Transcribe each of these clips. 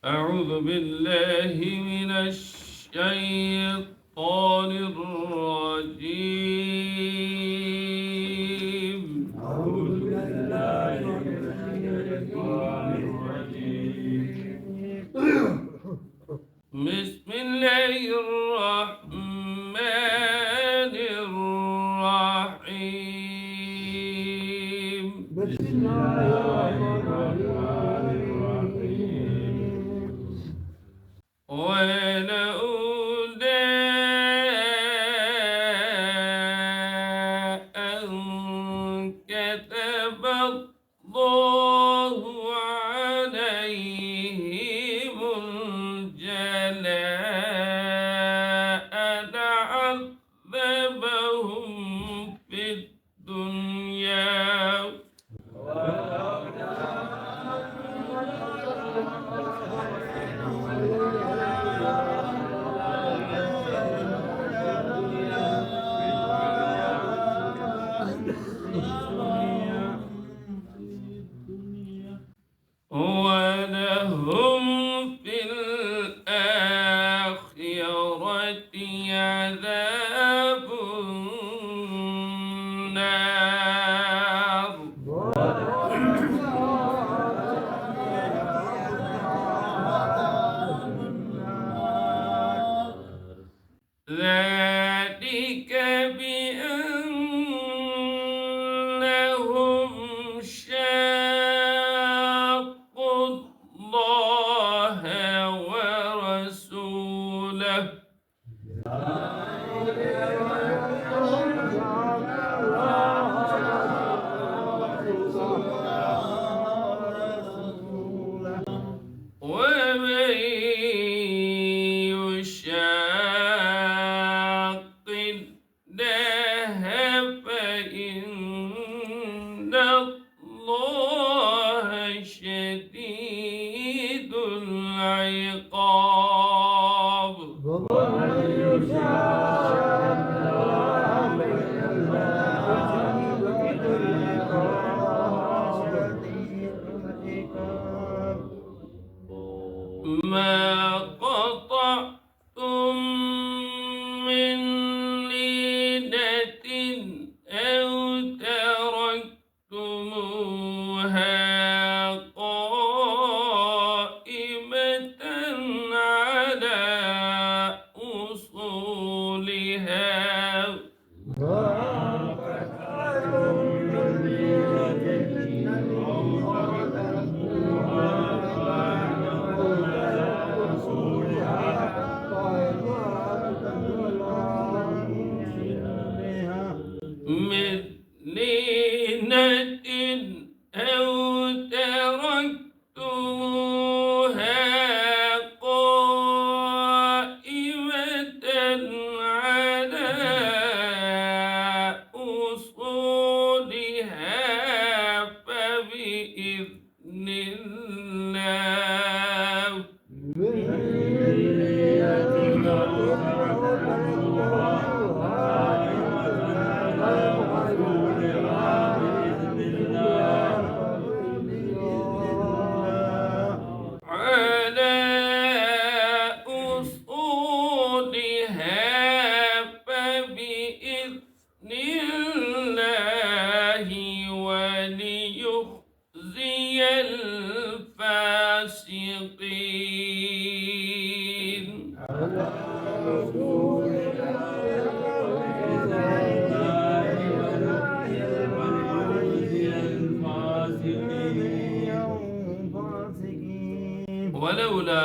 أعوذ بالله من الشيطان الرجيم. أعوذ بالله من الشيطان الرجيم. بسم الله الرحمن الرحيم. بسم الله الرحمن الرحيم. ولولا أن كتب الله عليهم الجلاء لعذبهم في الدنيا ولهم في الآخرة عذاب النار. ذلك بأنهم شاقوا الله ورسوله ومن يشاق الله فإن الله شديد العقاب. ما قطعتم من لينة أو تركتموها قائمة على أصولها من لينة أو تركتموها قائمة على أصولها فبإذن الله على أصولها فبإذن الله وليخزي الفاسقين. ولولا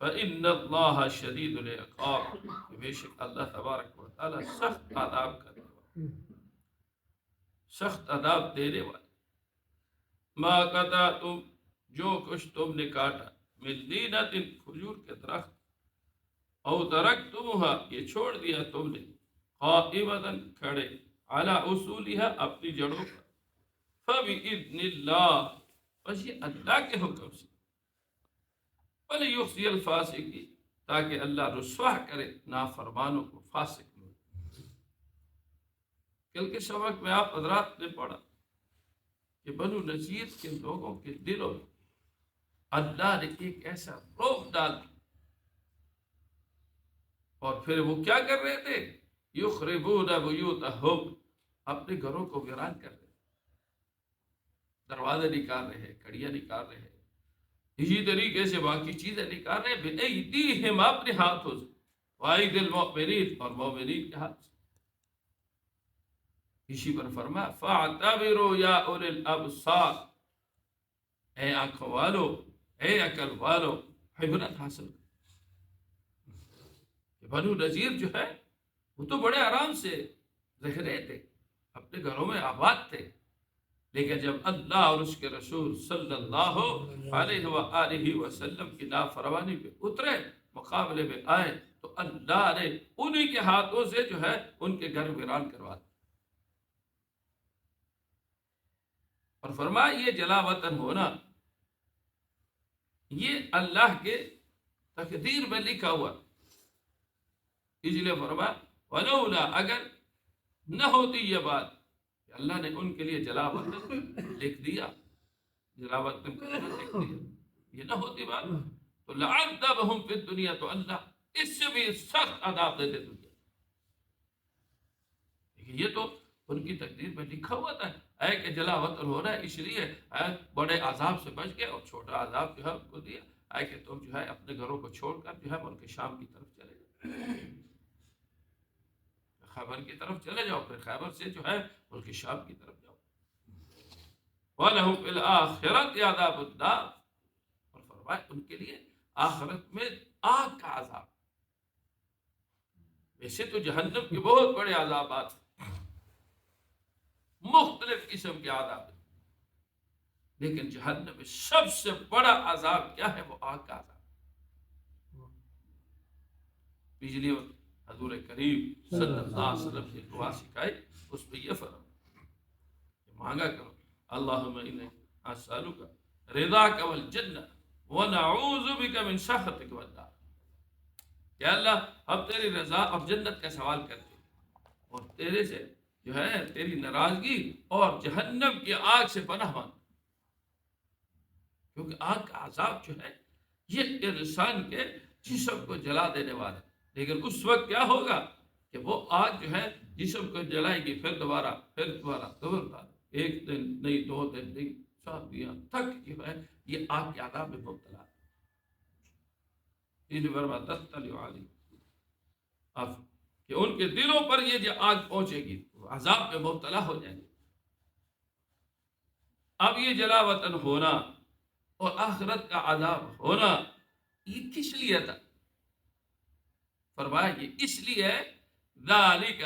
فإن اللہ شدید العقاب، بے شک اللہ تبارک و تعالی سخت عذاب کرنے والا، سخت عذاب دینے والا۔ ما قطعتم، جو کچھ تم نے کاٹا، من لینۃ، کھجور کے درخت، او ترکتموها، یہ چھوڑ دیا تم نے، قائمۃ، کھڑے، علی اصولها، اپنی جڑوں پر، فبإذن اللہ، بس یہ اللہ کے حکم سے، وَلِيُخْزِيَ الْفَاسِقِينَ، تاکہ اللہ رسوا کرے نافرمانوں کو، فاسق لوگ۔ کل کے سبق میں آپ حضرات نے پڑھا کہ بنو نذیر کے لوگوں کے دلوں میں اللہ نے ایک ایسا رعب ڈال دیا، اور پھر وہ کیا کر رہے تھے؟ یخربون بیوتہم، اپنے گھروں کو ویران کر رہے، دروازے نکال رہے ہیں، کڑیاں نکال رہے ہیں، اسی طریقے سے باقی چیزیں نکال رہے ہیں، بِأَيْدِيهِمْ، اپنے ہاتھوں سے، وَأَيْدِي الْمُؤْمِنِينَ، اور مومنین کے ہاتھ سے۔ اسی پر فرمایا فَاعْتَبِرُوا يَا أُولِي الْأَبْصَارِ، اے آنکھوں والو، اے عقل والو، عبرت حاصل کرو۔ بنو نذیر جو ہے وہ تو بڑے آرام سے رہ رہے تھے، اپنے گھروں میں آباد تھے، لیکن جب اللہ اور اس کے رسول صلی اللہ علیہ وآلہ وسلم کی نافرمانی پہ اترے، مقابلے میں آئے، تو اللہ نے انہی کے ہاتھوں سے جو ہے ان کے گھر ویران کروا دیا، اور فرمایا یہ جلا وطن ہونا یہ اللہ کے تقدیر میں لکھا ہوا، اس لیے فرمایا ولولا، اگر نہ ہوتی یہ بات کہ اللہ نے ان کے لیے جلا وطن لکھ دیا، جلا وطن لکھ دیا، یہ نہ ہوتی بات تو لعذبہم فی الدنیا، تو اللہ اس سے بھی سخت عذاب دیتے دنیا۔ یہ تو ان کی تقدیر میں لکھا ہوا تھا، اے کہ جلا وطن ہو رہا ہے، اس لیے بڑے عذاب سے بچ گئے، اور چھوٹا عذاب جو ہے ان کو دیا، اے کہ تم جو ہے اپنے گھروں کو چھوڑ کر جو ہے ملک شام کی طرف چلے جاؤ، خیبر کی طرف چلے جاؤ، پھر خیبر سے جو ہے ملک شام کی طرف جاؤ۔ وَلَهُمْ فِي الْآخِرَةِ عَذَابُ النَّارِ، اور فرمائے ان کے لیے آخرت میں آگ کا عذاب۔ ویسے تو جہنم کے بہت بڑے عذابات ہیں، مختلف قسم کے عذاب ہیں، لیکن جہنم میں سب سے بڑا عذاب کیا ہے؟ وہ آگ کا عذاب۔ بجلی حضور کریم صلی اللہ علیہ وسلم نے دعا سکھائی، اس پہ یہ فرمایا کہ مانگا کرو اللہم انی اسألک رضاک والجنہ ونعوذ بک من سخطک والنار، کہ اللہ ہم تیری رضا اور جنت کا سوال کرتے ہیں، اور تیرے سے جو ہے تیری ناراضگی اور جہنم کی آگ سے پناہ مانگ، کیونکہ آگ کا عذاب جو ہے یہ انسان کے جسم کو جلا دینے والا ہے، لیکن اس وقت کیا ہوگا کہ وہ آگ جو ہے جسم کو جلائے گی، پھر دوبارہ ایک دن نہیں، 2 دن نہیں، 7 دن تک جو ہے یہ آگ کے عذاب میں مبتلا ہے۔ اس پر تطلع علی اب کہ ان کے دلوں پر یہ جو آگ پہنچے گی وہ عذاب میں مبتلا ہو جائیں گے۔ اب یہ جلا وطن ہونا اور آخرت کا عذاب ہونا یہ کس لیے تھا؟ فرمایا یہ اس لیے ذالک،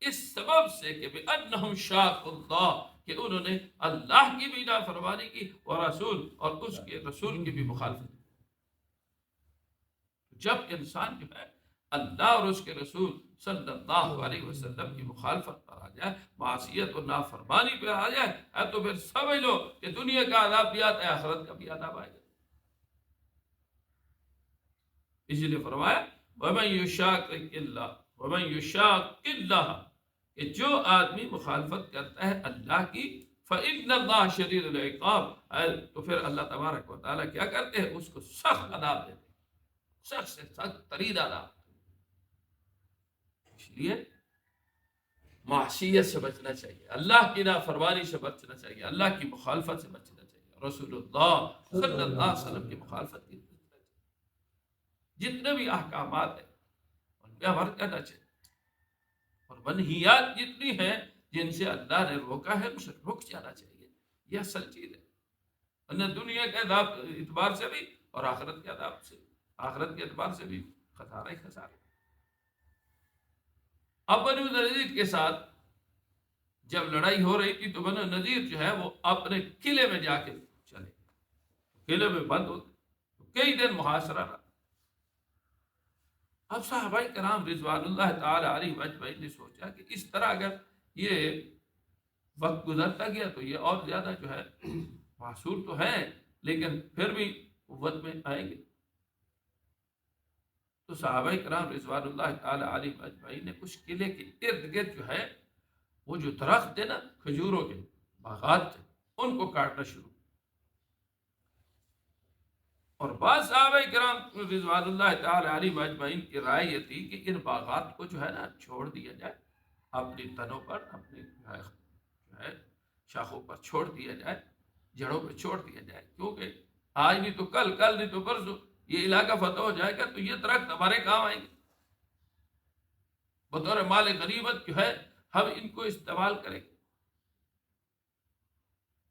اس سبب سے کہ بِأَنَّهُمْ شَاقُوا اللَّهَ، کہ انہوں نے اللہ کی بھی نافرمانی کی اور رسول اور اس کے رسول کی بھی مخالفت کی۔ جب انسان جو ہے اللہ اور اس کے رسول صلی اللہ علیہ وسلم کی مخالفت پر آ جائے، معصیت اور نافرمانی پر آ جائے، تو پھر سمجھ لو کہ دنیا کا عذاب بھی آتا ہے، آخرت کا بھی عذاب آئے گا۔ اس لیے فرمایا وَمَن يُشَاقِقِ اللَّهَ وَمَن يُشَاقِقِ اللَّهَ، کہ جو آدمی مخالفت کرتا ہے اللہ کی، فَإِنَّ اللَّهَ شَدِيدُ الْعِقَابِ، تو پھر اللہ تبارک و تعالیٰ کیا کرتے ہیں؟ اس کو سخت عذاب دیتے ہیں، سخت سے سخت ترین عذاب۔ اس لیے معصیت سے بچنا چاہیے، اللہ کی نافرمانی سے بچنا چاہیے، اللہ کی مخالفت سے بچنا چاہیے، رسول اللہ صلی اللہ علیہ وسلم کی مخالفت کی، جتنے بھی احکامات ہیں ان پہ عمل کرنا چاہیے، اور منہیات جتنی ہیں جن سے اللہ نے روکا ہے ان سے رک جانا چاہیے، یہ اصل چیز ہے، ورنہ دنیا کے عذاب اعتبار سے بھی اور آخرت کے عذاب سے بھی۔ آخرت کے اعتبار سے بھی خسارہ ہی خسارہ۔ اب بنو نذیر کے ساتھ جب لڑائی ہو رہی تھی تو بنو نذیر جو ہے وہ اپنے قلعے میں جا کے چلے، قلعے میں بند ہوتے، کئی دن محاصرہ رہا۔ اب صحابہ کرام رضوان اللہ تعالی علیہ اجمعین نے سوچا کہ اس طرح اگر یہ وقت گزرتا گیا تو یہ اور زیادہ جو ہے معصور تو ہیں لیکن پھر بھی قوت میں آئیں گے۔ تو صحابہ کرام رضوان اللہ تعالی علیہ اجمعین نے اس قلعے کے ارد گرد جو ہے وہ جو درخت تھے نا، کھجوروں کے باغات تھے، ان کو کاٹنا شروع۔ اور بعض صحابہ کرام رضوان اللہ تعالی علیہ اجمعین کی رائے یہ تھی کہ ان باغات کو جو ہے نا چھوڑ دیا جائے، اپنی تنوں پر، اپنی جو ہے شاخوں پر چھوڑ دیا جائے، جڑوں پہ چھوڑ دیا جائے، کیونکہ آج نہیں تو کل، کل نہیں تو پرسوں یہ علاقہ فتح ہو جائے گا تو یہ درخت ہمارے کام آئیں گے، بطور مال غنیمت جو ہے ہم ان کو استعمال کریں گے۔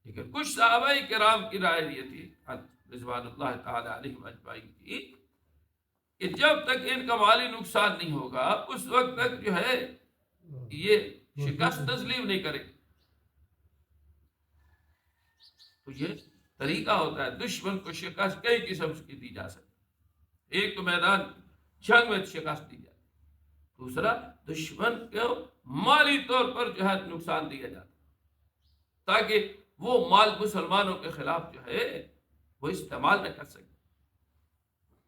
لیکن کچھ صحابہ کرام کی رائے یہ تھی رضوان اللہ تعالی علیہ اجمعین کی کہ جب تک ان کا مالی نقصان نہیں ہوگا اس وقت تک جو ہے یہ شکست تسلیم نہیں کرے گی۔ تو یہ طریقہ ہوتا ہے، دشمن کو شکست کئی قسم کی دی جا سکتی، ایک تو میدان جنگ میں شکست دی جاتی، دوسرا دشمن کو مالی طور پر جو ہے نقصان دیا جاتا تاکہ وہ مال مسلمانوں کے خلاف جو ہے وہ استعمال نہ کر سکے۔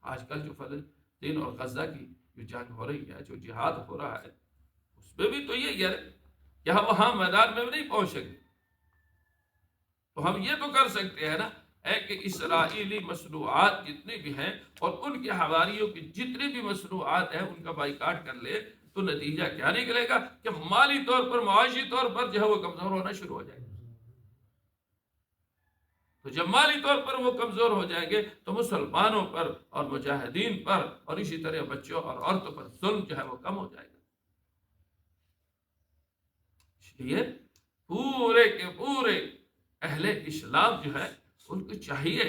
آج کل جو فلسطین اور غزہ کی جو جنگ ہو رہی ہے، جو جہاد ہو رہا ہے، اس میں بھی تو یہ ہے کہ ہم وہاں میدان میں نہیں پہنچ سکتے، تو ہم یہ تو کر سکتے ہیں نا کہ اسرائیلی مصنوعات جتنی بھی ہیں اور ان کے حواریوں کی جتنی بھی مصنوعات ہیں ان کا بائیکاٹ کر لے تو نتیجہ کیا نکلے گا کہ مالی طور پر، معاشی طور پر جو ہے وہ کمزور ہونا شروع ہو جائے گا۔ تو جب مالی طور پر وہ کمزور ہو جائیں گے تو مسلمانوں پر اور مجاہدین پر اور اسی طرح بچوں اور عورتوں پر ظلم جو ہے وہ کم ہو جائے گا۔ اس لیے پورے کے پورے اہل اسلام جو ہے ان کو چاہیے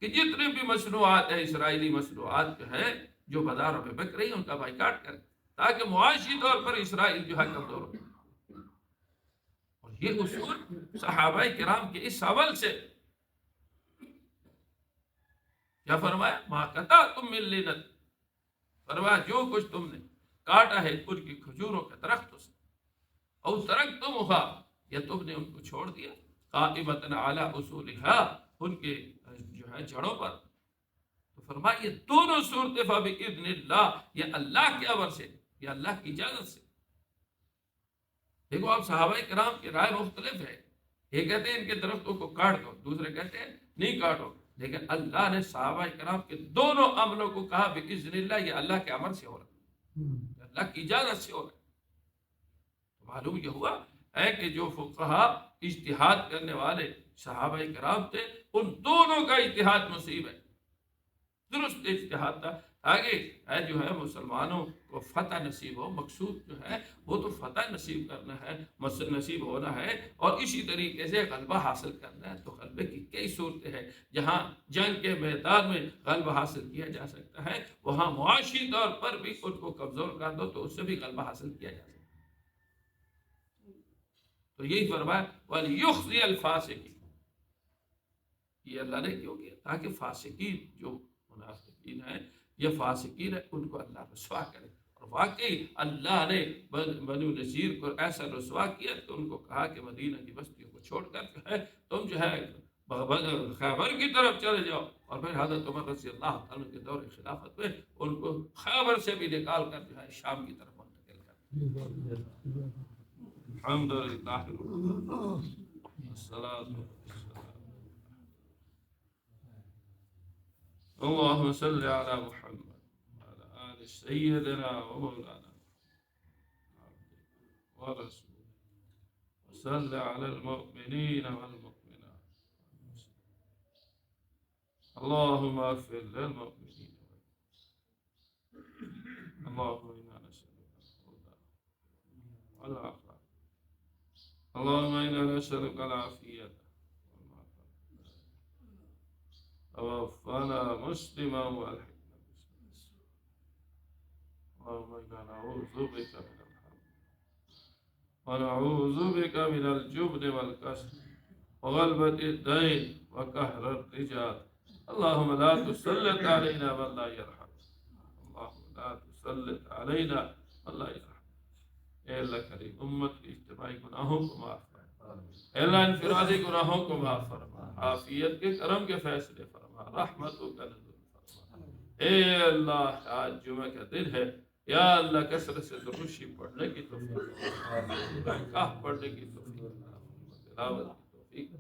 کہ جتنی بھی مصنوعات ہیں، اسرائیلی مصنوعات جو ہے جو بازاروں میں بک رہی ہیں، ان کا بائیکاٹ کریں تاکہ معاشی طور پر اسرائیل جو ہے کمزور ہو۔ اور یہ اصول صحابہ کرام کے اس عمل سے کیا فرمایا، ما قطعتم من لینۃ، فرمایا جو کچھ تم نے کاٹا ہے ان کی کھجوروں کے درختوں سے، او ترکتمھا، یا تم نے ان کو چھوڑ دیا، قائمۃ علی اصولھا، ان کے جو ہے جڑوں پر، تو فرمایا یہ دونوں صورتیں فباذن اللہ، یہ اللہ کے امر سے، یہ اللہ کی اجازت سے۔ دیکھو اب صحابہ کرام کی رائے مختلف ہے، یہ کہتے ہیں ان کے درختوں کو کاٹ دو، دوسرے کہتے ہیں نہیں کاٹو، لیکن اللہ نے صحابہ کرام کے دونوں عملوں کو کہا باذن اللہ، یہ اللہ کے امر سے ہو رہا ہے، اللہ کی اجازت سے ہو رہا ہے۔ تو معلوم یہ ہوا ہے کہ جو فقہا اجتہاد کرنے والے صحابہ کرام تھے ان دونوں کا اجتہاد نصیب ہے، درست اجتہاد تھا تاکہ جو ہے مسلمانوں کو فتح نصیب ہو۔ مقصود جو ہے وہ تو فتح نصیب کرنا ہے، نصیب ہونا ہے، اور اسی طریقے سے غلبہ حاصل کرنا ہے۔ تو غلبے کی کئی صورتیں ہیں، جہاں جنگ کے میدان میں غلبہ حاصل کیا جا سکتا ہے وہاں معاشی طور پر بھی ان کو کمزور کر دو تو اس سے بھی غلبہ حاصل کیا جا سکتا ہے۔ تو یہی فرمایا وَلْيُخْزِيَ الْفَاسِقِينَ، یہ اللہ نے کیوں کیا تاکہ فاسقین جو منافقین ہیں، یہ فاسقین ہیں، ان کو اللہ رسوا کرے۔ اور واقعی اللہ نے بنو نذیر کو ایسا رسوا کیا کہ ان کو کہا کہ مدینہ کی بستیوں کو چھوڑ کر جو ہے تم جو ہے خیبر کی طرف چلے جاؤ، اور پھر حضرت عمر رضی اللہ عنہ کے دور خلافت میں ان کو خیبر سے بھی نکال کر جو ہے شام کی طرف منتقل کر۔ الحمدللہ والصلاة اللهم صل على محمد وعلى آل سيدنا ومولانا ورسوله وصل على المؤمنين والمؤمنات اللهم اغفر للمؤمنين اللهم إنا نسألك الهدى والعافية اللهم إنا نسألك العافية توفنا مسلما والحقنا اللهم إنا نعوذ بك من الهم ونعوذ بك من الجبن والكسل وغلبة الدين وقهر الرجال. اللهم لا تسلط علينا من لا يرحم. اللهم لا تسلط علينا من لا يرحم. اے اللہ کریم امت کی اجتماعی گناہوں کو معاف فرما، اے اللہ انفرادی گناہوں کو معاف فرما، عافیت کے کرم کے فیصلے فرما، رحمتوں کا نزول فرما۔ اے اللہ آج جمعہ کا دن ہے، یا اللہ کثرت سے درود پڑھنے کی توفیق، کاف پڑھنے کی توفیق، تلاوت کی توفیق،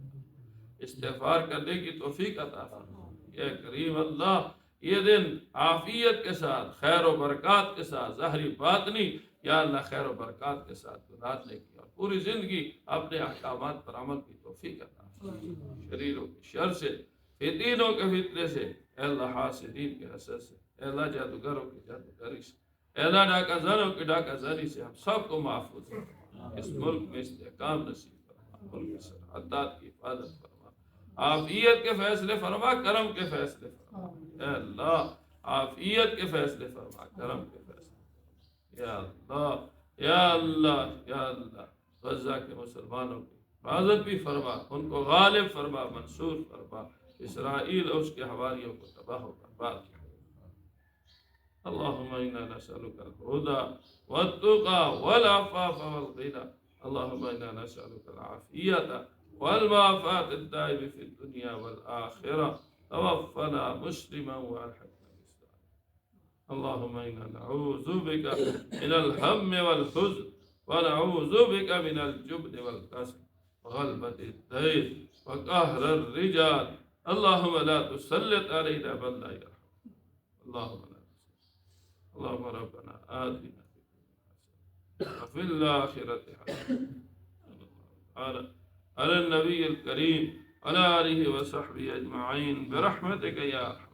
استغفار کرنے کی توفیق عطا فرما۔ یا کریم اللہ یہ دن عافیت کے ساتھ، خیر و برکات کے ساتھ، ظاہری باطنی یا اللہ خیر و برکات کے ساتھ گزارنے کی اور پوری زندگی اپنے احکامات پر عمل کی توفیق عطا فرما۔ شریروں کی شر سے، فتنوں کے فتنے سے، اے اللہ حاسدین کے حسد سے، اے اللہ جادوگروں کی جادوگری سے، اے اللہ ڈاکہ زنوں کی ڈاکہ زنی سے ہم سب کو محفوظ فرما۔ اس ملک میں استحکام نصیب فرما، ملک کی سرحدات کی حفاظت فرما، عافیت کے فیصلے فرما، کرم کے فیصلے فرما۔ اے اللہ عافیت کے فیصلے فرما، کرم کے فیصلے فرما۔ یا اللہ یا اللہ یا اللہ غزہ کے مسلمانوں کی حفاظت بھی فرما، ان کو غالب فرما، منصور فرما، اسرائیل اور اس کے حواریوں کو تباہ و برباد کر۔ اللهم إنا نسألك الهدى والتقى والعفاف والغنى. اللهم إنا نسألك العافية والمعافاة الدائمة في الدنيا والآخرة. توفنا مسلما والحقنا بالصالحين. اللهم إنا نعوذ بك من الهم والحزن ونعوذ بك من الجبن والكسل وغلبة الدين وقهر الرجال. اللهم لا تسلط علينا من لا يرحم. اللهم اللهم ربنا آتنا في الدنيا حسنة وفي الآخرة حسنة. على النبي الكريم على آله وصحبه أجمعين برحمتك يا أرحم